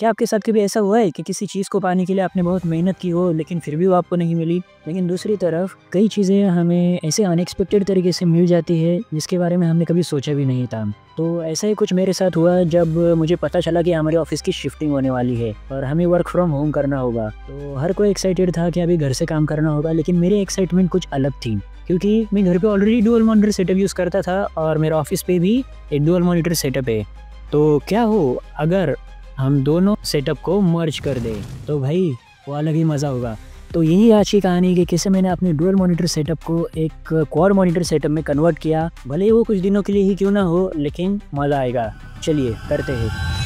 क्या आपके साथ कभी ऐसा हुआ है कि किसी चीज़ को पाने के लिए आपने बहुत मेहनत की हो लेकिन फिर भी वो आपको नहीं मिली? लेकिन दूसरी तरफ कई चीज़ें हमें ऐसे अनएक्सपेक्टेड तरीके से मिल जाती है जिसके बारे में हमने कभी सोचा भी नहीं था। तो ऐसा ही कुछ मेरे साथ हुआ जब मुझे पता चला कि हमारे ऑफ़िस की शिफ्टिंग होने वाली है और हमें वर्क फ्रॉम होम करना होगा। तो हर कोई एक्साइटेड था कि अभी घर से काम करना होगा, लेकिन मेरी एक्साइटमेंट कुछ अलग थी क्योंकि मैं घर पे already dual monitor setup use करता था और मेरा ऑफ़िस पे भी एक डुअल मॉनिटर सेटअप है। तो क्या हो अगर हम दोनों सेटअप को मर्ज कर दें, तो भाई वो अलग ही मज़ा होगा। तो यही आज की कहानी कि कैसे मैंने अपने डुअल मॉनिटर सेटअप को एक क्वाड मॉनिटर सेटअप में कन्वर्ट किया। भले ही वो कुछ दिनों के लिए ही क्यों ना हो, लेकिन मज़ा आएगा। चलिए करते हैं।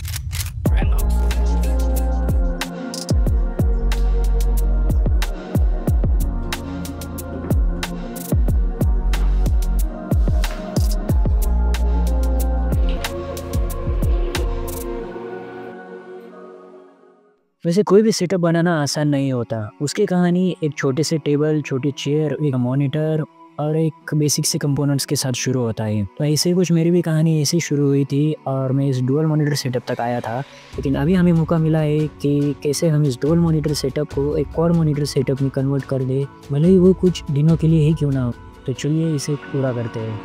वैसे कोई भी सेटअप बनाना आसान नहीं होता। उसकी कहानी एक छोटे से टेबल, छोटी चेयर, एक मॉनिटर और एक बेसिक से कंपोनेंट्स के साथ शुरू होता है। तो ऐसे ही कुछ मेरी भी कहानी ऐसे ही शुरू हुई थी और मैं इस डुअल मॉनिटर सेटअप तक आया था। लेकिन अभी हमें मौका मिला है कि कैसे हम इस डुअल मॉनिटर सेटअप को एक क्वाड मॉनिटर सेटअप में कन्वर्ट कर दे, भले ही वो कुछ दिनों के लिए ही क्यों ना हो। तो चलिए इसे पूरा करते हैं।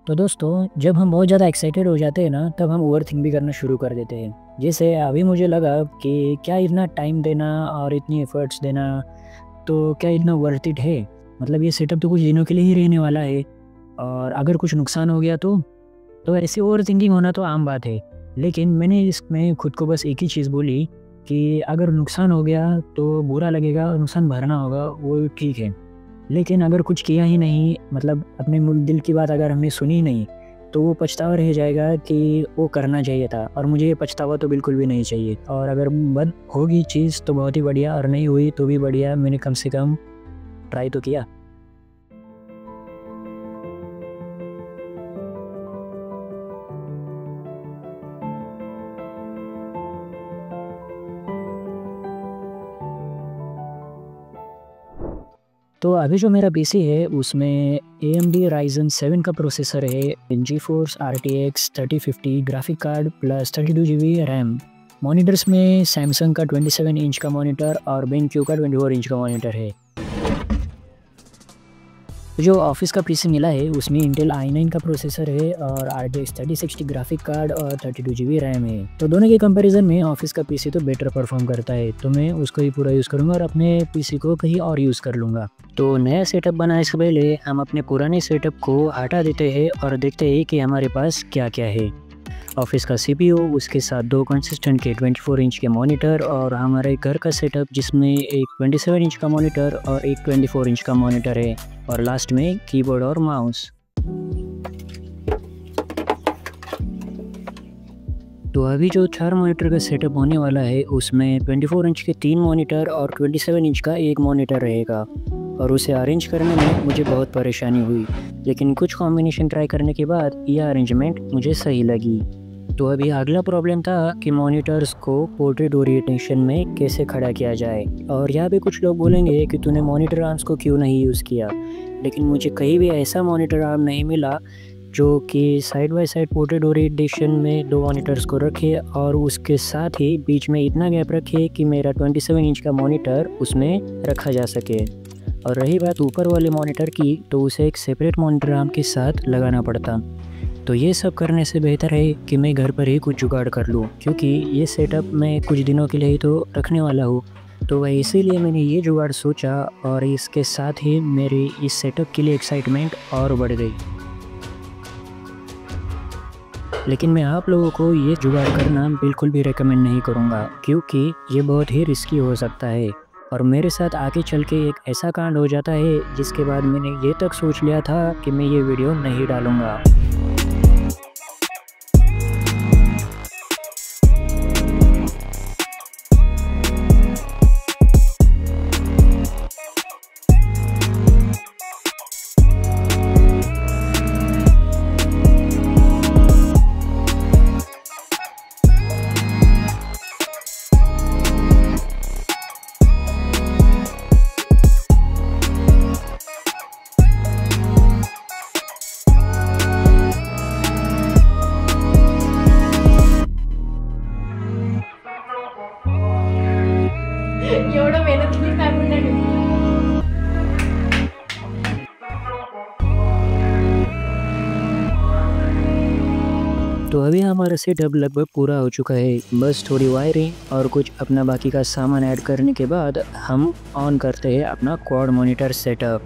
तो दोस्तों, जब हम बहुत ज़्यादा एक्साइटेड हो जाते हैं ना, तब हम ओवरथिंक भी करना शुरू कर देते हैं। जैसे अभी मुझे लगा कि क्या इतना टाइम देना और इतनी एफर्ट्स देना, तो क्या इतना वर्थ इट है? मतलब ये सेटअप तो कुछ दिनों के लिए ही रहने वाला है और अगर कुछ नुकसान हो गया तो ऐसे ओवरथिंकिंग होना तो आम बात है। लेकिन मैंने इसमें खुद को बस एक ही चीज़ बोली कि अगर नुकसान हो गया तो बुरा लगेगा और नुकसान भरना होगा, वो ठीक है। लेकिन अगर कुछ किया ही नहीं, मतलब अपने दिल की बात अगर हमने सुनी ही नहीं, तो वो पछतावा रह जाएगा कि वो करना चाहिए था। और मुझे ये पछतावा तो बिल्कुल भी नहीं चाहिए। और अगर बन होगी चीज़ तो बहुत ही बढ़िया, और नहीं हुई तो भी बढ़िया, मैंने कम से कम ट्राई तो किया। तो अभी जो मेरा पीसी है उसमें AMD Ryzen 7 का प्रोसेसर है, GeForce RTX 3050 graphic card plus 32 GB RAM. Monitors में सैमसंग का 27 इंच का मॉनिटर और BenQ का 24 इंच का मॉनिटर है। जो ऑफिस का पीसी मिला है उसमें इंटेल i9 का प्रोसेसर है और RTX 3060 ग्राफिक कार्ड और 32 GB रैम है। तो दोनों के कंपैरिजन में ऑफिस का पीसी तो बेटर परफॉर्म करता है, तो मैं उसको ही पूरा यूज़ करूँगा और अपने पीसी को कहीं और यूज़ कर लूँगा। तो नया सेटअप बनाने से पहले हम अपने पुराने सेटअप को हटा देते हैं और देखते हैं कि हमारे पास क्या क्या है। ऑफिस का CPU, उसके साथ 2 कंसिस्टेंट के 24 इंच के मॉनिटर और हमारे घर का सेटअप जिसमें एक 27 इंच का मॉनिटर और एक 24 इंच का मॉनिटर है, और लास्ट में कीबोर्ड और माउस। तो अभी जो 4 मॉनिटर का सेटअप होने वाला है उसमें 24 इंच के 3 मॉनिटर और 27 इंच का एक मॉनिटर रहेगा, और उसे अरेंज करने में मुझे बहुत परेशानी हुई, लेकिन कुछ कॉम्बिनेशन ट्राई करने के बाद यह अरेंजमेंट मुझे सही लगी। तो अभी अगला प्रॉब्लम था कि मॉनिटर्स को पोर्ट्रेट ओरिएंटेशन में कैसे खड़ा किया जाए। और यहाँ पे कुछ लोग बोलेंगे कि तूने मॉनिटर आर्म्स को क्यों नहीं यूज़ किया, लेकिन मुझे कहीं भी ऐसा मॉनिटर आर्म नहीं मिला जो कि side by side portrait orientation में 2 मॉनिटर्स को रखे और उसके साथ ही बीच में इतना गैप रखे कि मेरा 27 इंच का मॉनिटर उसमें रखा जा सके। और रही बात ऊपर वाले मॉनिटर की, तो उसे एक सेपरेट मॉनिटर आर्म के साथ लगाना पड़ता। तो ये सब करने से बेहतर है कि मैं घर पर ही कुछ जुगाड़ कर लूँ, क्योंकि ये सेटअप मैं कुछ दिनों के लिए ही तो रखने वाला हूँ। तो वह इसीलिए मैंने ये जुगाड़ सोचा और इसके साथ ही मेरी इस सेटअप के लिए एक्साइटमेंट और बढ़ गई। लेकिन मैं आप लोगों को ये जुगाड़ करना बिल्कुल भी रेकमेंड नहीं करूँगा, क्योंकि ये बहुत ही रिस्की हो सकता है। और मेरे साथ आगे चल के एक ऐसा कांड हो जाता है जिसके बाद मैंने ये तक सोच लिया था कि मैं ये वीडियो नहीं डालूँगा। तो अभी हमारा सेटअप लगभग पूरा हो चुका है, बस थोड़ी वायरिंग और कुछ अपना बाकी का सामान ऐड करने के बाद हम ऑन करते हैं अपना क्वाड मॉनिटर सेटअप।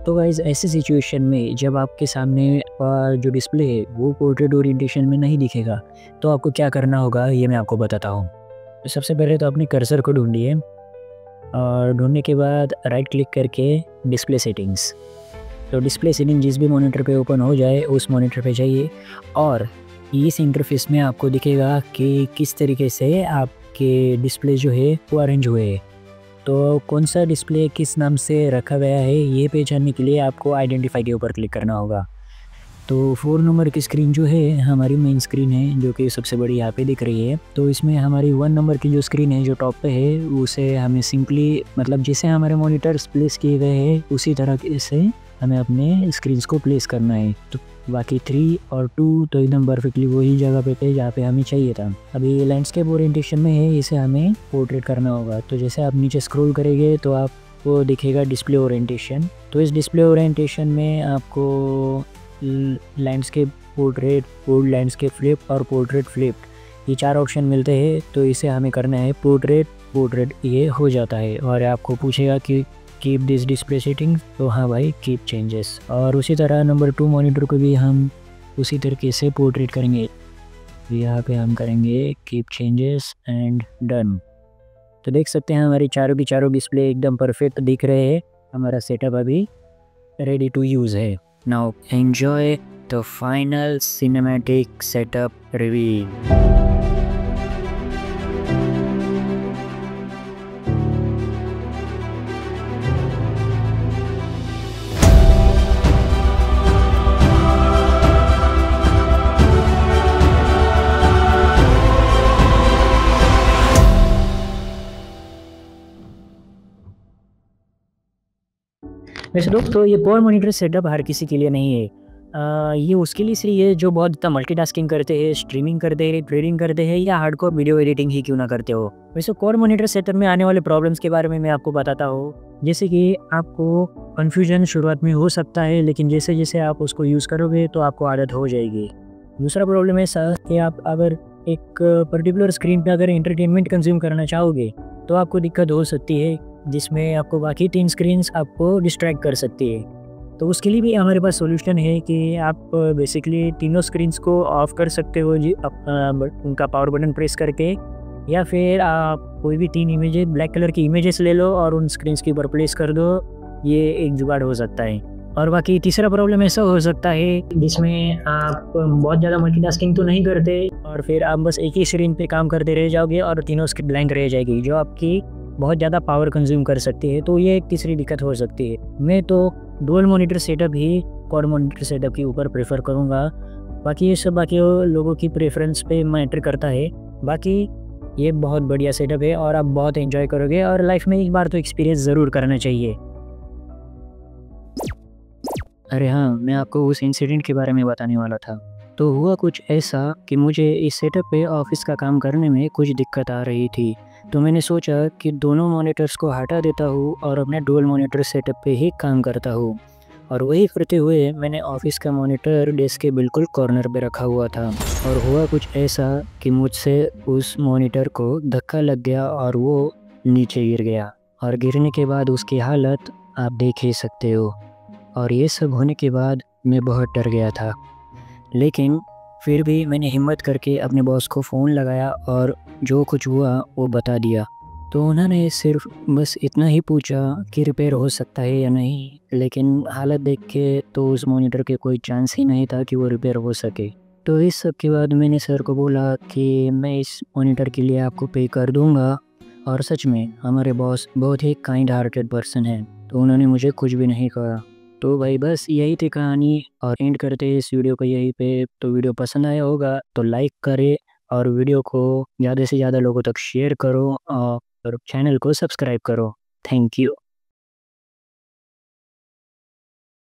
तो गाइज़ ऐसी सिचुएशन में जब आपके सामने जो डिस्प्ले है वो पोर्ट्रेट ओरिएंटेशन में नहीं दिखेगा, तो आपको क्या करना होगा ये मैं आपको बताता हूँ। तो सबसे पहले तो अपने कर्सर को ढूंढिए और ढूंढने के बाद राइट क्लिक करके डिस्प्ले सेटिंग्स, तो डिस्प्ले सेटिंग जिस भी मॉनिटर पे ओपन हो जाए उस मॉनिटर पे जाइए और इस इंटरफेस में आपको दिखेगा कि किस तरीके से आपके डिस्प्ले जो है वो अरेंज हुए हैं। तो कौन सा डिस्प्ले किस नाम से रखा गया है ये पहचानने के लिए आपको आइडेंटिफाई के ऊपर क्लिक करना होगा। तो 4 नंबर की स्क्रीन जो है हमारी मेन स्क्रीन है, जो कि सबसे बड़ी यहाँ पे दिख रही है। तो इसमें हमारी 1 नंबर की जो स्क्रीन है जो टॉप पे है उसे हमें सिंपली मतलब जैसे हमारे मॉनिटर्स प्लेस किए गए हैं उसी तरह से हमें अपने स्क्रीन्स को प्लेस करना है। तो बाकी 3 और 2 तो एकदम परफेक्टली वही जगह पे थे जहाँ पे हमें चाहिए था। अभी लैंडस्केप ओरिएंटेशन में है, इसे हमें पोर्ट्रेट करना होगा। तो जैसे आप नीचे स्क्रॉल करेंगे तो आपको दिखेगा डिस्प्ले ओरिएंटेशन। तो इस डिस्प्ले ओरिएंटेशन में आपको landscape, portrait, full landscape flip और पोर्ट्रेट फ्लिप ये 4 ऑप्शन मिलते हैं। तो इसे हमें करना है पोर्ट्रेट ये हो जाता है और आपको पूछेगा कि कीप दिस डिस्प्ले सेटिंग, तो हाँ भाई कीप चेंजेस। और उसी तरह नंबर 2 मॉनिटर को भी हम उसी तरीके से पोर्ट्रेट करेंगे। यहाँ पे हम करेंगे कीप चेंजेस एंड डन। तो देख सकते हैं हमारी चारों की चारों डिस्प्ले एकदम परफेक्ट दिख रहे हैं। हमारा सेटअप अभी रेडी टू यूज़ है। Now enjoy the final cinematic setup reveal. वैसे दोस्तों ये क्वाड मॉनिटर सेटअप हर किसी के लिए नहीं है। ये उसके लिए सही है जो बहुत ज़्यादा मल्टीटास्किंग करते हैं, स्ट्रीमिंग करते हैं, ट्रेडिंग करते हैं या हार्डकोर वीडियो एडिटिंग ही क्यों ना करते हो। वैसे क्वाड मॉनिटर सेटअप में आने वाले प्रॉब्लम्स के बारे में मैं आपको बताता हूँ। जैसे कि आपको कन्फ्यूजन शुरुआत में हो सकता है, लेकिन जैसे जैसे आप उसको यूज़ करोगे तो आपको आदत हो जाएगी। दूसरा प्रॉब्लम ऐसा कि आप अगर एक पर्टिकुलर स्क्रीन पर अगर एंटरटेनमेंट कंज्यूम करना चाहोगे तो आपको दिक्कत हो सकती है, जिसमें आपको बाकी 3 स्क्रीन्स आपको डिस्ट्रैक्ट कर सकती है। तो उसके लिए भी हमारे पास सॉल्यूशन है कि आप बेसिकली तीनों स्क्रीन्स को ऑफ कर सकते हो जी, उनका पावर बटन प्रेस करके, या फिर आप कोई भी 3 इमेजेस ब्लैक कलर की इमेजेस ले लो और उन स्क्रीन्स के ऊपर प्लेस कर दो। ये एक जुगाड़ हो सकता है। और बाकी तीसरा प्रॉब्लम ऐसा हो सकता है जिसमें आप बहुत ज़्यादा मल्टीटास्किंग तो नहीं करते और फिर आप बस एक ही स्क्रीन पे काम करते रह जाओगे और तीनों स्क्रीन ब्लैंक रह जाएगी, जो आपकी बहुत ज़्यादा पावर कंज्यूम कर सकती है। तो ये एक तीसरी दिक्कत हो सकती है। मैं तो डुअल मॉनिटर सेटअप ही क्वाड मॉनिटर सेटअप के ऊपर प्रेफर करूँगा। बाकी ये सब बाकी लोगों की प्रेफरेंस पे मैटर करता है। बाकी ये बहुत बढ़िया सेटअप है और आप बहुत एंजॉय करोगे और लाइफ में एक बार तो एक्सपीरियंस ज़रूर करना चाहिए। अरे हाँ, मैं आपको उस इंसिडेंट के बारे में बताने वाला था। तो हुआ कुछ ऐसा कि मुझे इस सेटअप पे ऑफिस का काम करने में कुछ दिक्कत आ रही थी। तो मैंने सोचा कि दोनों मॉनिटर्स को हटा देता हूँ और अपने डुअल मॉनिटर सेटअप पे ही काम करता हूँ। और वही करते हुए मैंने ऑफिस का मॉनिटर डेस्क के बिल्कुल कॉर्नर पे रखा हुआ था और हुआ कुछ ऐसा कि मुझसे उस मॉनिटर को धक्का लग गया और वो नीचे गिर गया। और गिरने के बाद उसकी हालत आप देख ही सकते हो। और ये सब होने के बाद मैं बहुत डर गया था, लेकिन फिर भी मैंने हिम्मत करके अपने बॉस को फ़ोन लगाया और जो कुछ हुआ वो बता दिया। तो उन्होंने सिर्फ बस इतना ही पूछा कि रिपेयर हो सकता है या नहीं, लेकिन हालत देख के तो उस मॉनिटर के कोई चांस ही नहीं था कि वो रिपेयर हो सके। तो इस सब के बाद मैंने सर को बोला कि मैं इस मॉनिटर के लिए आपको पे कर दूंगा। और सच में हमारे बॉस बहुत ही काइंड हार्टेड पर्सन है, तो उन्होंने मुझे कुछ भी नहीं कहा। तो भाई बस यही थी कहानी और एंड करते हैं इस वीडियो को यहीं पे। तो वीडियो पसंद आया होगा तो लाइक करें और वीडियो को ज़्यादा से ज़्यादा लोगों तक शेयर करो और चैनल को सब्सक्राइब करो। Thank you.